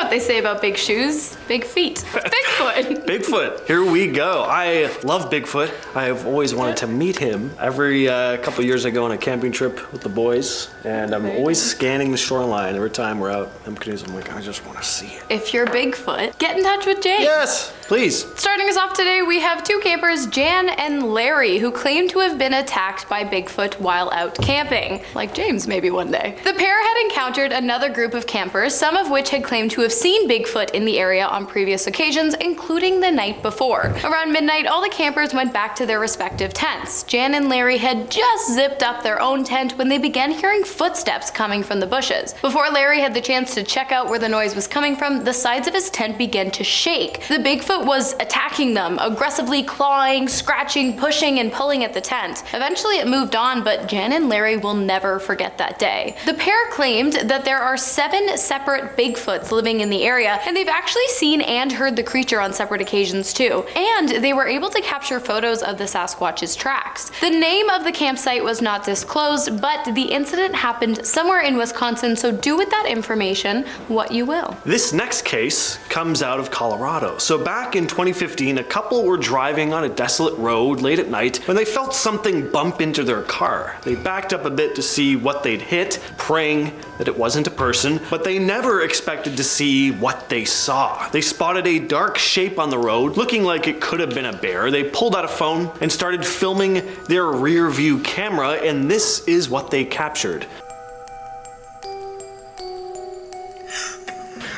what they say about big shoes, big feet. Bigfoot. Bigfoot, here we go. I love Bigfoot. I've always wanted to meet him. Every couple years I go on a camping trip with the boys, and I'm always scanning the shoreline. Every time we're out in canoes, I'm like, I just want to see it. If you're Bigfoot, get in touch with James. Yes, please. Starting us off today, we have two campers, Jan and Larry, who claim to have been attacked by Bigfoot while out camping. Like James, maybe one day. The pair had encountered another group of campers, some of which had claimed to have seen Bigfoot in the area on previous occasions, including the night before. Around midnight, all the campers went back to their respective tents. Jan and Larry had just zipped up their own tent when they began hearing footsteps coming from the bushes. Before Larry had the chance to check out where the noise was coming from, the sides of his tent began to shake. The Bigfoot was attacking them, aggressively clawing, scratching, pushing, and pulling at the tent. Eventually it moved on, but Jan and Larry will never forget that day. The pair claimed that there are 7 separate Bigfoots living in the area, and they've actually seen and heard the creature on separate occasions too. And they were able to capture photos of the Sasquatch's tracks. The name of the campsite was not disclosed, but the incident happened somewhere in Wisconsin, so do with that information what you will. This next case comes out of Colorado. So back in 2015, a couple were driving on a desolate road late at night when they felt something bump into their car. They backed up a bit to see what they'd hit, praying that it wasn't a person, but they never expected to see what they saw. They spotted a dark shape on the road, looking like it could have been a bear. They pulled out a phone and started filming their rear view camera, and this is what they captured.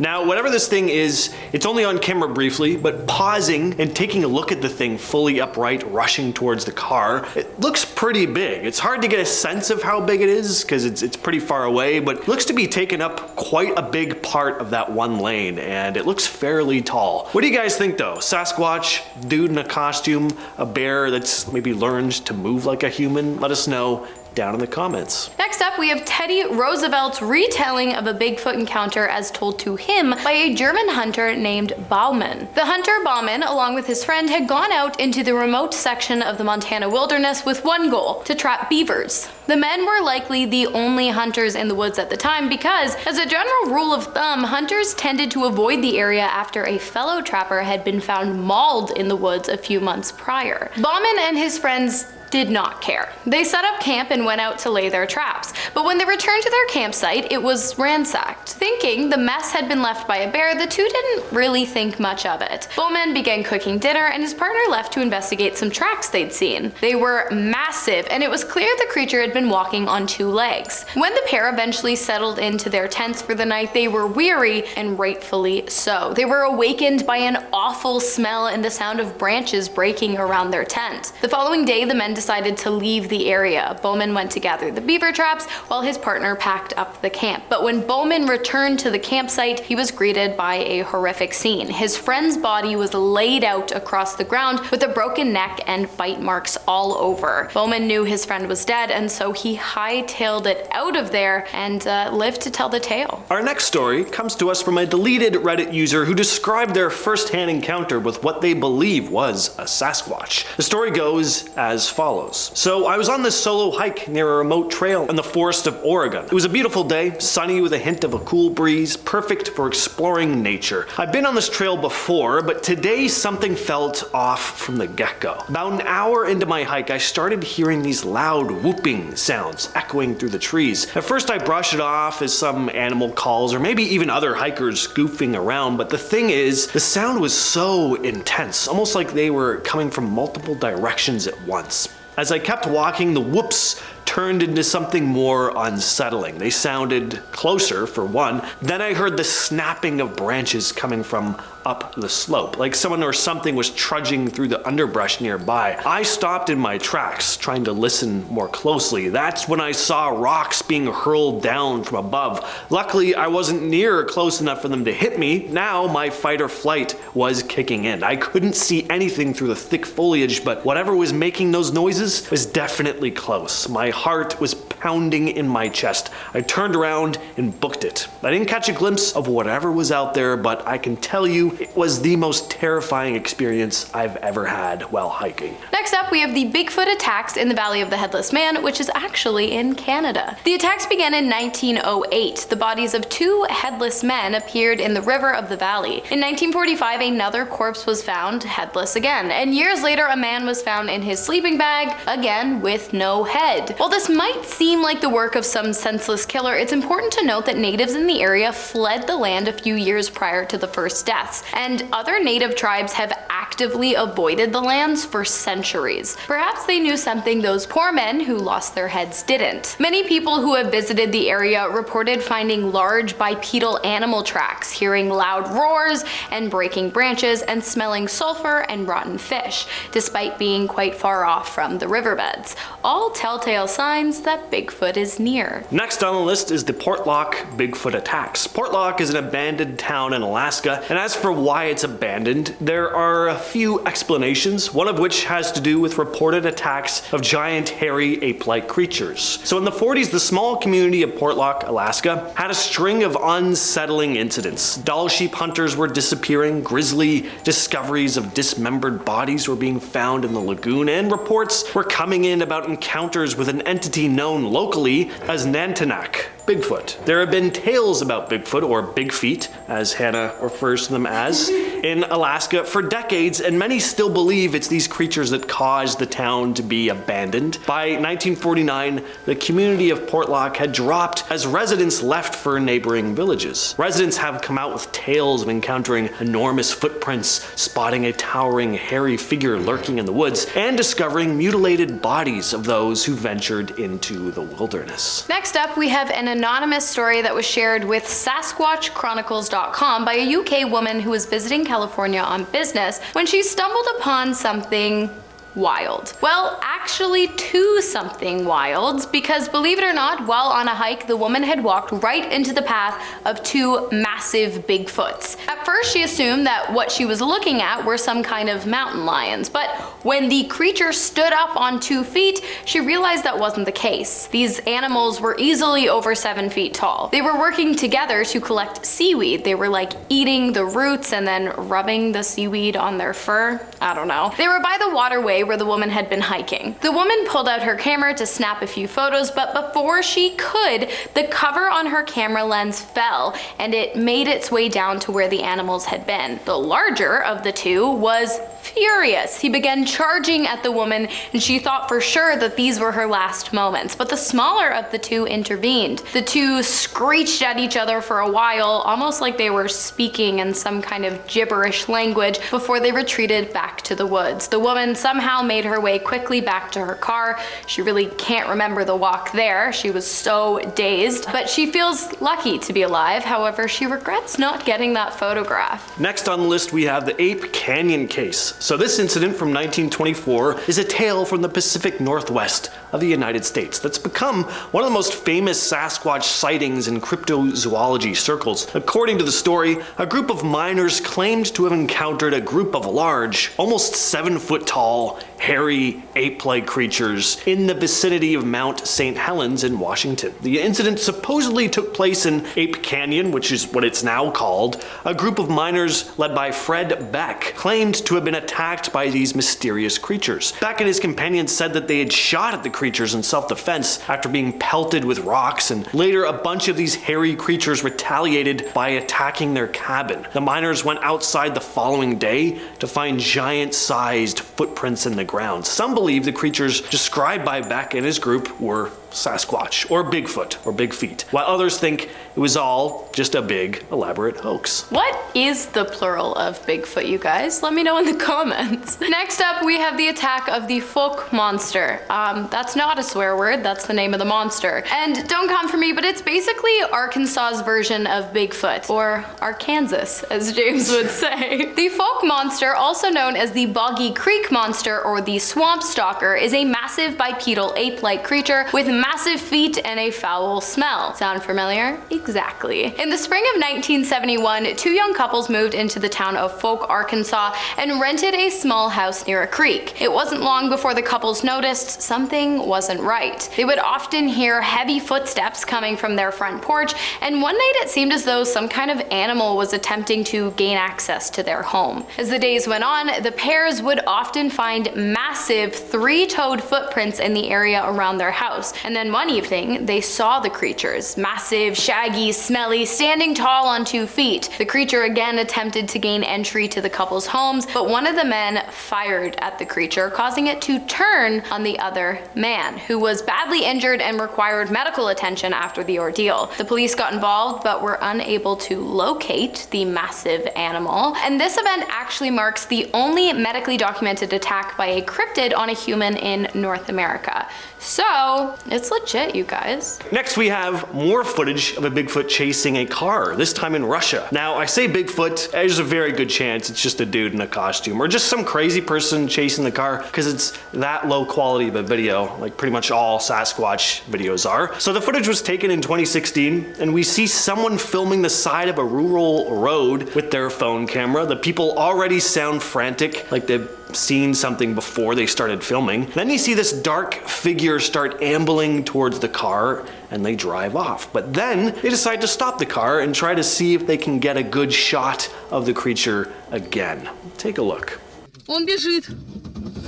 Now, whatever this thing is, it's only on camera briefly, but pausing and taking a look at the thing fully upright, rushing towards the car, it looks pretty big. It's hard to get a sense of how big it is because it's pretty far away, but it looks to be taking up quite a big part of that one lane, and it looks fairly tall. What do you guys think though? Sasquatch, dude in a costume, a bear that's maybe learned to move like a human? Let us know down in the comments. Next up, we have Teddy Roosevelt's retelling of a Bigfoot encounter as told to him by a German hunter named Bauman. The hunter Bauman, along with his friend, had gone out into the remote section of the Montana wilderness with one goal: to trap beavers. The men were likely the only hunters in the woods at the time because, as a general rule of thumb, hunters tended to avoid the area after a fellow trapper had been found mauled in the woods a few months prior. Bauman and his friends did not care. They set up camp and went out to lay their traps, but when they returned to their campsite, it was ransacked. Thinking the mess had been left by a bear, the two didn't really think much of it. Bowman began cooking dinner, and his partner left to investigate some tracks they'd seen. They were massive, and it was clear the creature had been walking on 2 legs. When the pair eventually settled into their tents for the night, they were weary, and rightfully so. They were awakened by an awful smell and the sound of branches breaking around their tent. The following day, the men decided to leave the area. Bowman went to gather the beaver traps while his partner packed up the camp. But when Bowman returned to the campsite, he was greeted by a horrific scene. His friend's body was laid out across the ground with a broken neck and bite marks all over. Bowman knew his friend was dead, and so he hightailed it out of there and lived to tell the tale. Our next story comes to us from a deleted Reddit user who described their first-hand encounter with what they believe was a Sasquatch. The story goes as follows. So I was on this solo hike near a remote trail in the forest of Oregon. It was a beautiful day, sunny with a hint of a cool breeze, perfect for exploring nature. I've been on this trail before, but today something felt off from the get-go. About an hour into my hike, I started hearing these loud whooping sounds echoing through the trees. At first I brushed it off as some animal calls or maybe even other hikers goofing around, but the thing is, the sound was so intense, almost like they were coming from multiple directions at once. As I kept walking, the whoops turned into something more unsettling. They sounded closer, for one. Then I heard the snapping of branches coming from up the slope, like someone or something was trudging through the underbrush nearby. I stopped in my tracks, trying to listen more closely. That's when I saw rocks being hurled down from above. Luckily, I wasn't near or close enough for them to hit me. Now my fight or flight was kicking in. I couldn't see anything through the thick foliage, but whatever was making those noises was definitely close. My heart was pounding in my chest. I turned around and booked it. I didn't catch a glimpse of whatever was out there, but I can tell you it was the most terrifying experience I've ever had while hiking. Next up, we have the Bigfoot attacks in the Valley of the Headless Man, which is actually in Canada. The attacks began in 1908. The bodies of two headless men appeared in the river of the valley. In 1945, another corpse was found, headless again, and years later a man was found in his sleeping bag, again with no head. While this might seem like the work of some senseless killer, it's important to note that natives in the area fled the land a few years prior to the first deaths, and other native tribes have actively avoided the lands for centuries. Perhaps they knew something those poor men who lost their heads didn't. Many people who have visited the area reported finding large bipedal animal tracks, hearing loud roars and breaking branches, and smelling sulfur and rotten fish, despite being quite far off from the riverbeds. All telltale signs that Bigfoot is near. Next on the list is the Portlock Bigfoot attacks. Portlock is an abandoned town in Alaska, and as for why it's abandoned, there are a few explanations, one of which has to do with reported attacks of giant hairy ape-like creatures. So in the 40s, the small community of Portlock, Alaska, had a string of unsettling incidents. Doll sheep hunters were disappearing, grisly discoveries of dismembered bodies were being found in the lagoon, and reports were coming in about encounters with an entity known locally as Nantinak Bigfoot. There have been tales about Bigfoot, or Big Feet, as Hannah refers to them as, in Alaska for decades, and many still believe it's these creatures that caused the town to be abandoned. By 1949, the community of Portlock had dropped as residents left for neighboring villages. Residents have come out with tales of encountering enormous footprints, spotting a towering, hairy figure lurking in the woods, and discovering mutilated bodies of those who ventured into the wilderness. Next up, we have an anonymous story that was shared with SASQUATCHRONICLES.com by a UK woman who was visiting California on business when she stumbled upon something wild. Well, actually two something wilds, because believe it or not, while on a hike, the woman had walked right into the path of two massive Bigfoots. At first, she assumed that what she was looking at were some kind of mountain lions, but when the creature stood up on 2 feet, she realized that wasn't the case. These animals were easily over 7 feet tall. They were working together to collect seaweed. They were like eating the roots and then rubbing the seaweed on their fur. I don't know. They were by the waterway where the woman had been hiking. The woman pulled out her camera to snap a few photos, but before she could, the cover on her camera lens fell and it made its way down to where the animals had been. The larger of the two was furious. He began charging at the woman, and she thought for sure that these were her last moments, but the smaller of the two intervened. The two screeched at each other for a while, almost like they were speaking in some kind of gibberish language, before they retreated back to the woods. The woman somehow made her way quickly back to her car. She really can't remember the walk there. She was so dazed, but she feels lucky to be alive. However, she regrets not getting that photograph. Next on the list, we have the Ape Canyon Case. So this incident from 1924 is a tale from the Pacific Northwest of the United States that's become one of the most famous Sasquatch sightings in cryptozoology circles. According to the story, a group of miners claimed to have encountered a group of large, almost 7-foot tall, hairy, ape-like creatures in the vicinity of Mount St. Helens in Washington. The incident supposedly took place in Ape Canyon, which is what it's now called. A group of miners led by Fred Beck claimed to have been attacked by these mysterious creatures. Beck and his companions said that they had shot at the creatures in self-defense after being pelted with rocks, and later a bunch of these hairy creatures retaliated by attacking their cabin. The miners went outside the following day to find giant-sized footprints in the ground. Some believe the creatures described by Beck and his group were Sasquatch, or Bigfoot, or Big Feet, while others think it was all just a big, elaborate hoax. What is the plural of Bigfoot, you guys? Let me know in the comments. Next up, we have the attack of the Fouke Monster. That's not a swear word, that's the name of the monster. And don't come for me, but it's basically Arkansas's version of Bigfoot, or Arkansas, as James would say. The Fouke Monster, also known as the Boggy Creek Monster or the Swamp Stalker, is a massive massive bipedal ape-like creature with massive feet and a foul smell. Sound familiar? Exactly. In the spring of 1971, two young couples moved into the town of Fouke, Arkansas, and rented a small house near a creek. It wasn't long before the couples noticed something wasn't right. They would often hear heavy footsteps coming from their front porch, and one night it seemed as though some kind of animal was attempting to gain access to their home. As the days went on, the pairs would often find massive three-toed footprints in the area around their house, and then one evening they saw the creatures, massive, shaggy, smelly, standing tall on 2 feet. The creature again attempted to gain entry to the couple's homes, but one of the men fired at the creature, causing it to turn on the other man, who was badly injured and required medical attention after the ordeal. The police got involved but were unable to locate the massive animal, and this event actually marks the only medically documented attack by a cryptid on a human in North America. So, it's legit, you guys. Next, we have more footage of a Bigfoot chasing a car, this time in Russia. Now, I say Bigfoot, there's a very good chance it's just a dude in a costume or just some crazy person chasing the car, because it's that low quality of a video, like pretty much all Sasquatch videos are. So the footage was taken in 2016, and we see someone filming the side of a rural road with their phone camera. The people already sound frantic, like they've seen something before they started filming. Then you see this dark figure start ambling towards the car, and they drive off. But then they decide to stop the car and try to see if they can get a good shot of the creature again. Take a look. Он бежит.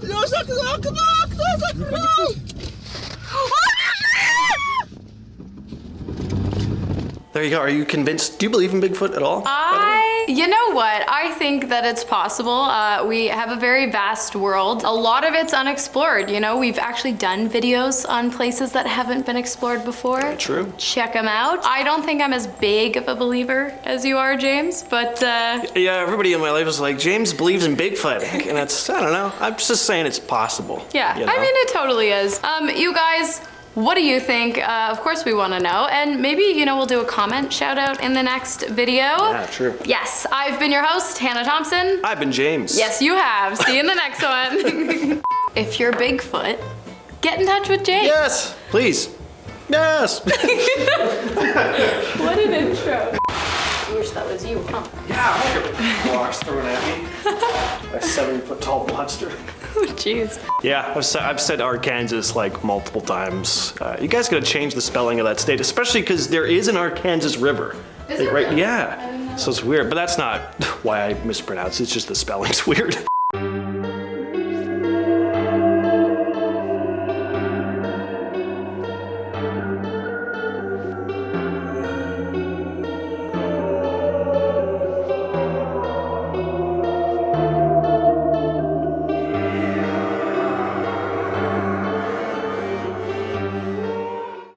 Лёша, кто закрыл? There you go. Are you convinced? Do you believe in Bigfoot at all? You know what? I think that it's possible. We have a very vast world. A lot of it's unexplored, you know? We've actually done videos on places that haven't been explored before. True. Check them out. I don't think I'm as big of a believer as you are, James, but Yeah, everybody in my life is like, James believes in Bigfoot. And it's, I don't know. I'm just saying it's possible. yeah, you know? I mean, it totally is. You guys, what do you think? Of course we want to know, and maybe, you know, we'll do a comment shout out in the next video. Yeah, true. Yes, I've been your host, Hannah Thompson. I've been James. Yes, you have. See you in the next one. If you're Bigfoot, get in touch with James. Yes, please. Yes. What an intro. I wish that was you, huh? Yeah, look at the rocks thrown at me. A 7-foot tall monster. Oh, jeez. Yeah, I've said Arkansas like multiple times. You guys gotta change the spelling of that state, especially because there is an Arkansas River. Is Like, there right? really? Yeah. So it's weird, but that's not why I mispronounce. It's just the spelling's weird.